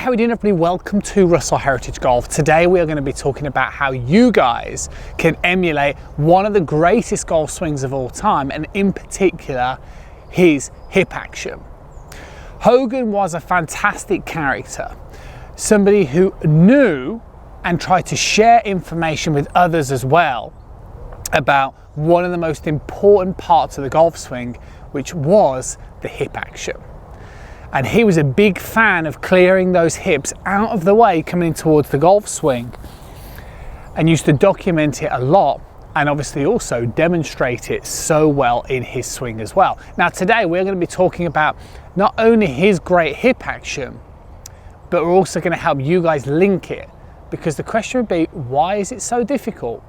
how are we doing, everybody? Welcome to Russell Heritage Golf. Today we are going to be talking about how you guys can emulate one of the greatest golf swings of all time, and in particular his hip action. Hogan was a fantastic character, somebody who knew and tried to share information with others as well about one of the most important parts of the golf swing, which was the hip action. And he was a big fan of clearing those hips out of the way coming in towards the golf swing, and used to document it a lot, and obviously also demonstrate it so well in his swing as well. Now today we're going to be talking about not only his great hip action, but we're also going to help you guys link it, because the question would be, why is it so difficult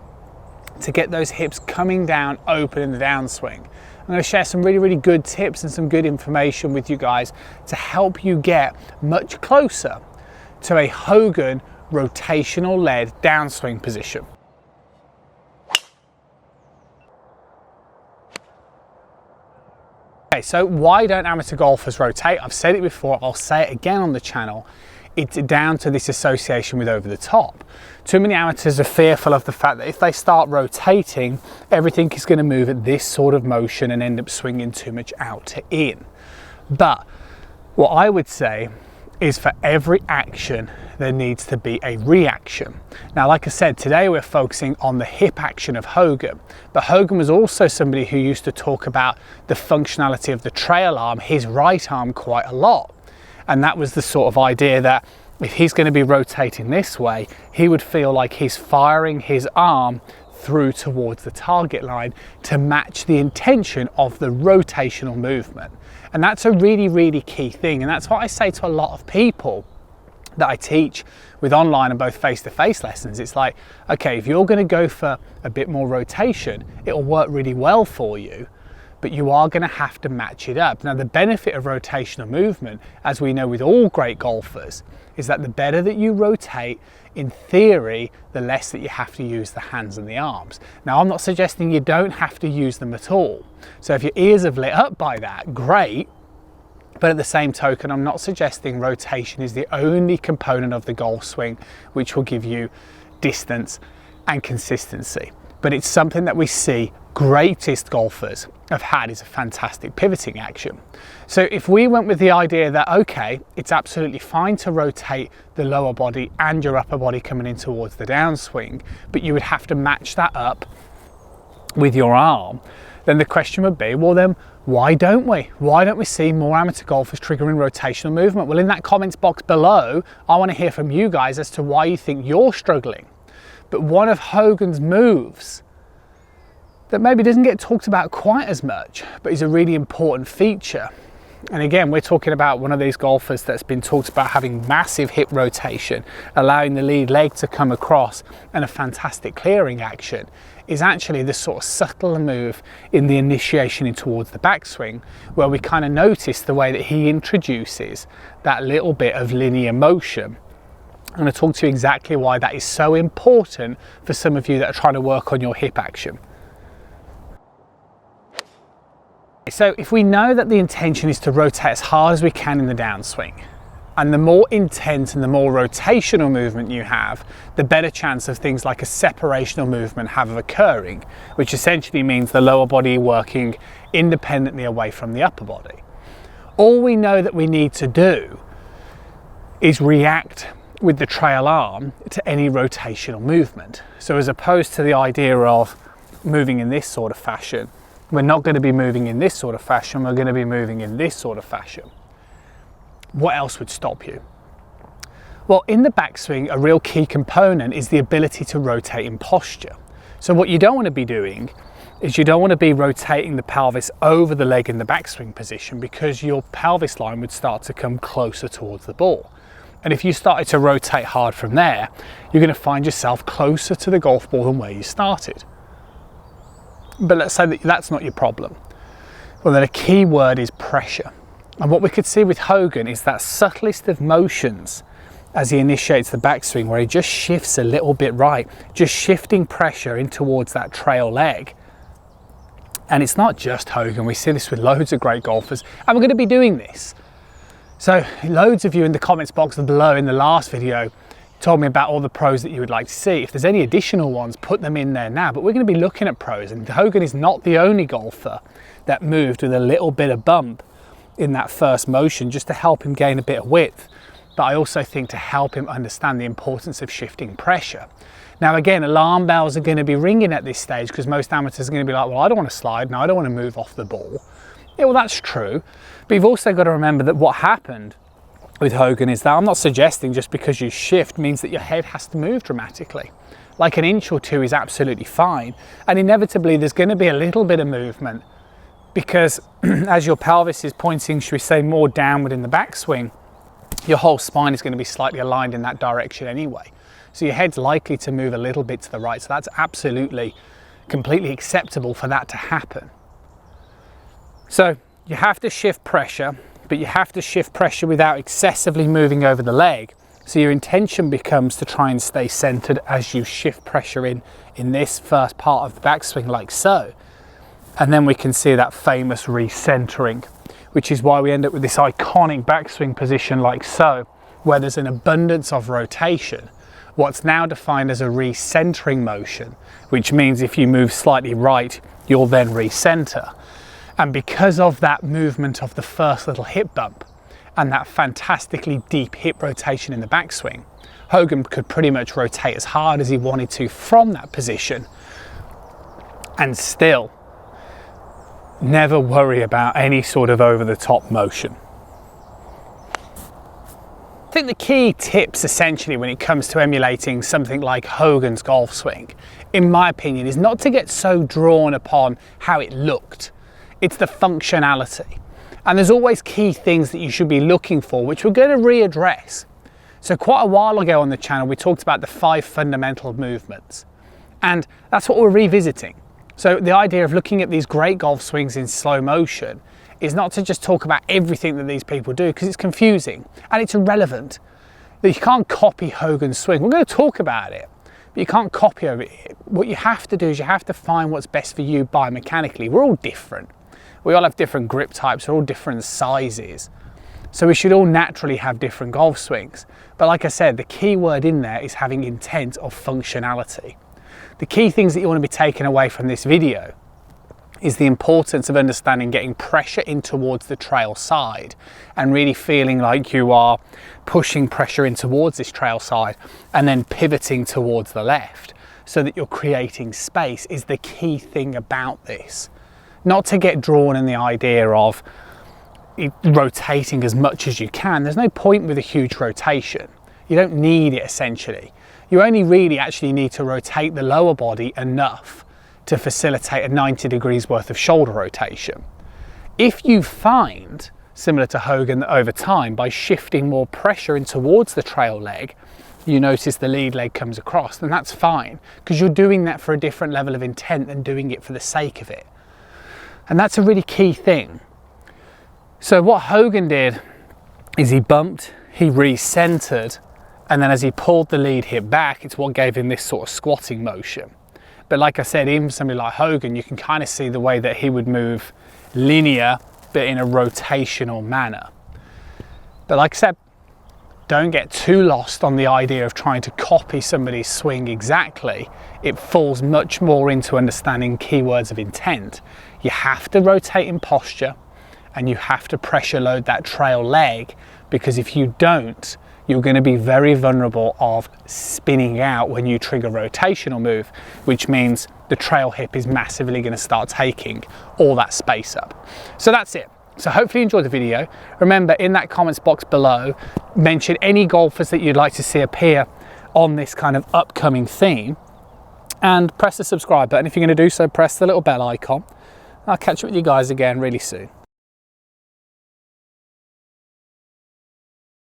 to get those hips coming down open in the downswing? I'm going to share some really good tips and some good information with you guys to help you get much closer to a Hogan rotational led downswing position. Okay, so why don't amateur golfers rotate? I've said it before, I'll say it again on the channel. It's down to this association with over the top. Too many amateurs are fearful of the fact that if they start rotating, everything is going to move at this sort of motion and end up swinging too much out to in. But what I would say is, for every action, there needs to be a reaction. Now, like I said, today we're focusing on the hip action of Hogan, but Hogan was also somebody who used to talk about the functionality of the trail arm, his right arm, quite a lot. And that was the sort of idea that if he's going to be rotating this way, he would feel like he's firing his arm through towards the target line to match the intention of the rotational movement. And that's a really key thing. And that's what I say to a lot of people that I teach with online and both face-to-face lessons. It's like, okay, if you're going to go for a bit more rotation, it'll work really well for you, but you are going to have to match it up. Now, the benefit of rotational movement, as we know with all great golfers, is that the better that you rotate, in theory, the less that you have to use the hands and the arms. Now, I'm not suggesting you don't have to use them at all. So if your ears have lit up by that, great. But at the same token, I'm not suggesting rotation is the only component of the golf swing which will give you distance and consistency. But it's something that we see greatest golfers have had, is a fantastic pivoting action. So if we went with the idea that, okay, it's absolutely fine to rotate the lower body and your upper body coming in towards the downswing, but you would have to match that up with your arm, then the question would be, well then, why don't we? Why don't we see more amateur golfers triggering rotational movement? Well, in that comments box below, I want to hear from you guys as to why you think you're struggling. But one of Hogan's moves that maybe doesn't get talked about quite as much, but is a really important feature. And again, we're talking about one of these golfers that's been talked about having massive hip rotation, allowing the lead leg to come across, and a fantastic clearing action, is actually the sort of subtle move in the initiation in towards the backswing, where we kind of notice the way that he introduces that little bit of linear motion. I'm going to talk to you exactly why that is so important for some of you that are trying to work on your hip action. So if we know that the intention is to rotate as hard as we can in the downswing, and the more intense and the more rotational movement you have, the better chance of things like a separational movement have of occurring, which essentially means the lower body working independently away from the upper body. All we know that we need to do is react with the trail arm to any rotational movement. So as opposed to the idea of moving in this sort of fashion, we're not going to be moving in this sort of fashion, we're going to be moving in this sort of fashion. What else would stop you? Well, in the backswing, a real key component is the ability to rotate in posture. So what you don't want to be doing is you don't want to be rotating the pelvis over the leg in the backswing position, because your pelvis line would start to come closer towards the ball. And if you started to rotate hard from there, you're going to find yourself closer to the golf ball than where you started. But let's say that that's not your problem. Well, then a key word is pressure. And what we could see with Hogan is that subtlest of motions as he initiates the backswing, where he just shifts a little bit right, just shifting pressure in towards that trail leg. And it's not just Hogan, we see this with loads of great golfers, and we're going to be doing this So loads of you in the comments box below in the last video told me about all the pros that you would like to see. If there's any additional ones, put them in there now. But we're going to be looking at pros, and Hogan is not the only golfer that moved with a little bit of bump in that first motion just to help him gain a bit of width. But I also think to help him understand the importance of shifting pressure. Now again, alarm bells are going to be ringing at this stage because most amateurs are going to be like, well, I don't want to slide, no, I don't want to move off the ball. Yeah, well, that's true. But you've also got to remember that what happened with Hogan is that I'm not suggesting just because you shift means that your head has to move dramatically. Like an inch or two is absolutely fine. And inevitably there's going to be a little bit of movement because as your pelvis is pointing, should we say, more downward in the backswing, your whole spine is going to be slightly aligned in that direction anyway. So your head's likely to move a little bit to the right. So that's absolutely, completely acceptable for that to happen. So you have to shift pressure, but you have to shift pressure without excessively moving over the leg. So your intention becomes to try and stay centered as you shift pressure in this first part of the backswing, like so. And then we can see that famous recentering, which is why we end up with this iconic backswing position like so, where there's an abundance of rotation. What's now defined as a recentering motion, which means if you move slightly right, you'll then recenter. And because of that movement of the first little hip bump and that fantastically deep hip rotation in the backswing, Hogan could pretty much rotate as hard as he wanted to from that position and still never worry about any sort of over-the-top motion. I think the key tips essentially when it comes to emulating something like Hogan's golf swing, in my opinion, is not to get so drawn upon how it looked. It's the functionality. And there's always key things that you should be looking for, which we're going to readdress. So quite a while ago on the channel, we talked about the 5 fundamental movements. And that's what we're revisiting. So the idea of looking at these great golf swings in slow motion is not to just talk about everything that these people do, because it's confusing and it's irrelevant. You can't copy Hogan's swing. We're going to talk about it, but you can't copy over it. What you have to do is you have to find what's best for you biomechanically. We're all different. We all have different grip types, we're all different sizes. So we should all naturally have different golf swings. But like I said, the key word in there is having intent of functionality. The key things that you want to be taking away from this video is the importance of understanding getting pressure in towards the trail side and really feeling like you are pushing pressure in towards this trail side and then pivoting towards the left so that you're creating space is the key thing about this. Not to get drawn in the idea of rotating as much as you can. There's no point with a huge rotation. You don't need it essentially. You only really actually need to rotate the lower body enough to facilitate a 90 degrees worth of shoulder rotation. If you find, similar to Hogan, that over time, by shifting more pressure in towards the trail leg, you notice the lead leg comes across, then that's fine, because you're doing that for a different level of intent than doing it for the sake of it. And that's a really key thing. So what Hogan did is he bumped, he recentered, and then as he pulled the lead hip back, it's what gave him this sort of squatting motion. But like I said, even somebody like Hogan, you can kind of see the way that he would move linear, but in a rotational manner. But like I said, don't get too lost on the idea of trying to copy somebody's swing exactly. It falls much more into understanding keywords of intent. You have to rotate in posture and you have to pressure load that trail leg, because if you don't, you're going to be very vulnerable of spinning out when you trigger rotational move, which means the trail hip is massively going to start taking all that space up. So that's it. So hopefully you enjoyed the video. Remember, in that comments box below, mention any golfers that you'd like to see appear on this kind of upcoming theme, and press the subscribe button. If you're going to do so, press the little bell icon. I'll catch up with you guys again really soon.